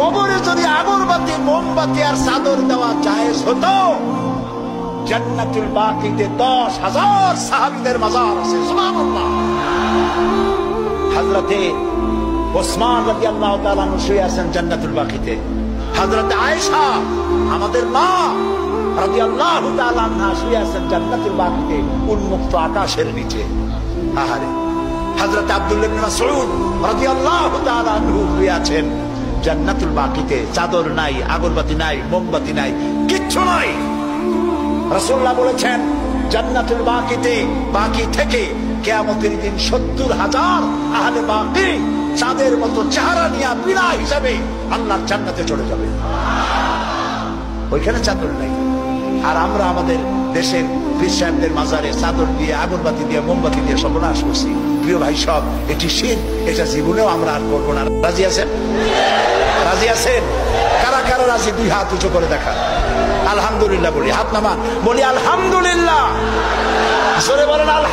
কবরে যদি আগরবাতি, মোমবাতি আর চাদর দেওয়া জায়েজ হতো, জান্নাতুল বাকিতে 10,000 সাহাবীদের মাজার আছে। সুবহানাল্লাহ। হযরতে ওসমান রাদিয়াল্লাহু তাআলা আনহু শুয়ে আছেন জান্নাতুল বাকিতে। হযরতে আয়েশা আমাদের মা রাদিয়াল্লাহু তাআলা আনহা শুয়ে আছেন জান্নাতুল বাকিতে উন্মুক্ত আকাশের নিচে। আহারে, হযরতে আব্দুল্লাহ ইবনে মাসউদ রাদিয়াল্লাহু তাআলা আনহু শুয়ে আছেন জান্নাতুল বাকিতে। চাদর নাই, আগরবাতি নাই, মোমবাতি নাই, কিচ্ছু নাই। রাসূলুল্লাহ বলেছেন জান্নাতুল বাকিতে, বাকি থেকে কিয়ামতের দিন 70,000 আহলে বাকি চাঁদের মতো চেহারা নিয়ে বিনা হিসাবে আল্লাহর জান্নাতে চলে যাবে। ওইখানে চাদর নাই। আর আমরা আমাদের দেশের পীর সাহেবদের মাজারে চাদর দিয়ে, আগরবাতি দিয়ে, মোমবাতি দিয়ে সর্বনাশ করছি। প্রিয় ভাই সব, এটি শিরক, এটা জীবনেও আমরা আর করবো না। রাজি আছেন? রাজি আছেন? কারা কারা রাজি? 2 হাত উঁচু করে দেখা। আলহামদুলিল্লাহ বলি, হাত নামান, বলি আলহামদুলিল্লাহ। জোরে বলেন আলহামদুলিল্লাহ।